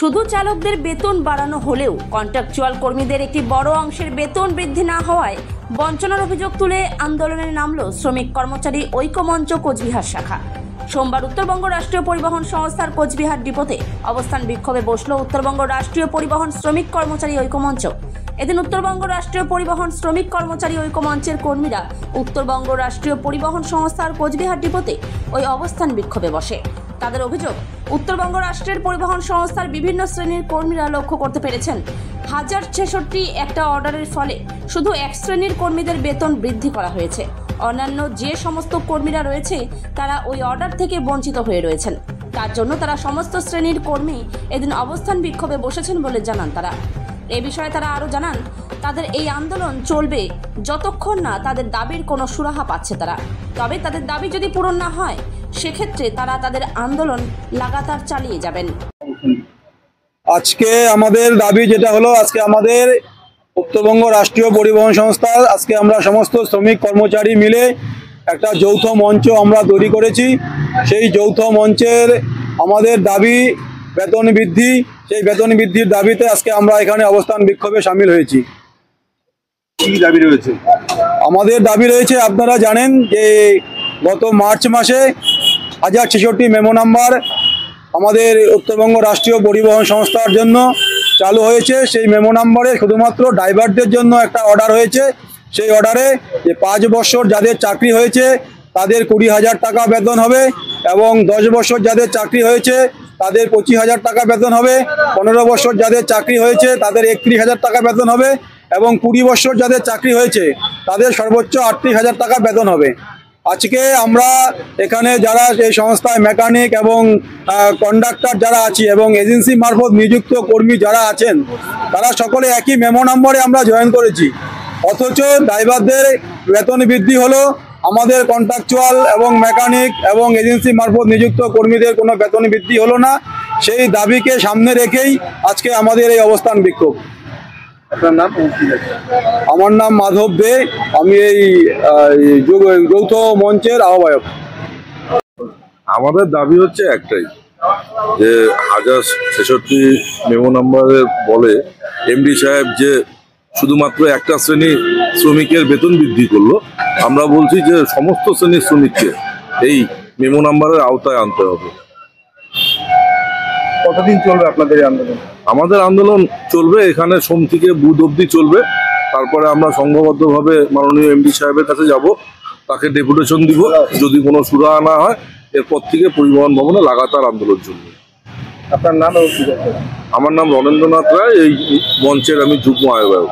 শুধু চালকদের বেতন বাড়ানো হলেও কন্ট্রাকচুয়াল কর্মীদের একটি বড় অংশের বেতন বৃদ্ধি না হওয়ায় বঞ্চনার অভিযোগ তুলে আন্দোলনে নামল শ্রমিক কর্মচারী ঐক্যমঞ্চ কোচবিহার শাখা। সোমবার উত্তরবঙ্গ রাষ্ট্রীয় পরিবহন সংস্থার কোচবিহার ডিপোতে অবস্থান বিক্ষোভে বসল উত্তরবঙ্গ রাষ্ট্রীয় পরিবহন শ্রমিক কর্মচারী ঐক্যমঞ্চ। এদিন উত্তরবঙ্গ রাষ্ট্রীয় পরিবহন শ্রমিক কর্মচারী ঐক্যমঞ্চের কর্মীরা উত্তরবঙ্গ রাষ্ট্রীয় পরিবহন সংস্থার কোচবিহার ডিপোতে ওই অবস্থান বিক্ষোভে বসে। তাদের অভিযোগ, উত্তরবঙ্গ রাষ্ট্রের পরিবহন সংস্থার বিভিন্ন শ্রেণীর কর্মীরা লক্ষ্য করতে পেরেছেন 1066 একটা অর্ডারের ফলে শুধু এক শ্রেণীর কর্মীদের বেতন বৃদ্ধি করা হয়েছে। অন্যান্য যে সমস্ত কর্মীরা রয়েছে তারা ওই অর্ডার থেকে বঞ্চিত হয়ে রয়েছেন। তার জন্য তারা সমস্ত শ্রেণীর কর্মী এদিন অবস্থান বিক্ষোভে বসেছেন বলে জানান তারা। এ বিষয়ে তারা আরও জানান, তাদের এই আন্দোলন চলবে যতক্ষণ না তাদের দাবির কোনো সুরাহা পাচ্ছে তারা। তবে তাদের দাবি যদি পূরণ না হয় সেক্ষেত্রে তারা তাদের আন্দোলন লাগাতার চালিয়ে যাবেন। আজকে আমাদের দাবি যেটা হলো, আজকে আমাদের উত্তরবঙ্গ রাষ্ট্রীয় পরিবহন সংস্থা আজকে আমরা সমস্ত শ্রমিক কর্মচারী মিলে একটা যৌথ মঞ্চ আমরা তৈরি করেছি। সেই যৌথ মঞ্চের আমাদের দাবি বেতন বৃদ্ধি, সেই বেতন বৃদ্ধির দাবিতে আজকে আমরা এখানে অবস্থান বিক্ষোভে সামিল হয়েছি। কি দাবি রয়েছে? আমাদের দাবি রয়েছে, আপনারা জানেন যে গত মার্চ মাসে 1066 মেমো নাম্বার আমাদের উত্তরবঙ্গ রাষ্ট্রীয় পরিবহন সংস্থার জন্য চালু হয়েছে। সেই মেমো নাম্বারে শুধুমাত্র ড্রাইভারদের জন্য একটা অর্ডার হয়েছে। সেই অর্ডারে যে 5 বছর যাদের চাকরি হয়েছে তাদের 20,000 টাকা বেতন হবে, এবং 10 বছর যাদের চাকরি হয়েছে তাদের 25,000 টাকা বেতন হবে, 15 বছর যাদের চাকরি হয়েছে তাদের 31,000 টাকা বেতন হবে, এবং 20 বছর যাদের চাকরি হয়েছে তাদের সর্বোচ্চ 38,000 টাকা বেতন হবে। আজকে আমরা এখানে যারা এই সংস্থায় মেকানিক এবং কন্ডাক্টর যারা আছি এবং এজেন্সি মারফত নিযুক্ত কর্মী যারা আছেন তারা সকলে একই মেমো নম্বরে আমরা জয়েন করেছি। অথচ ড্রাইভারদের বেতন বৃদ্ধি হলো, আমাদের কন্ট্রাকচুয়াল এবং মেকানিক এবং এজেন্সি মারফত নিযুক্ত কর্মীদের কোনো বেতন বৃদ্ধি হলো না। সেই দাবিকে সামনে রেখেই আজকে আমাদের এই অবস্থান বিক্ষোভ। আপনার নাম? আমার নাম মাধব দে, আমি এই যৌথ মঞ্চের আহ্বায়ক। আমাদের দাবি হচ্ছে একটাই, যে 1066 মেমো নাম্বারের বলে এমডি সাহেব যে শুধুমাত্র একটা শ্রেণী শ্রমিকের বেতন বৃদ্ধি করলো। আমরা বলছি যে সমস্ত শ্রেণীর শ্রমিককে এই মেমো নাম্বারের আওতায় আনতে হবে। কতদিন চলবে আপনাদের এই আন্দোলন? আমাদের আন্দোলন চলবে এখানে সোম থেকে বুধ অবধি চলবে। তারপরে আমরা সংঘবদ্ধভাবে মাননীয় এমডি সাহেবের কাছে যাব, তাকে ডেপুটেশন দিব। যদি কোনো সুরাহা না হয় এরপর থেকে পরিবহন ভবনে লাগাতার আন্দোলন চলবে। আপনার নাম? আমার নাম রণেন্দ্রনাথ রায়, এই মঞ্চের আমি যুগ্ম আহ্বায়ক।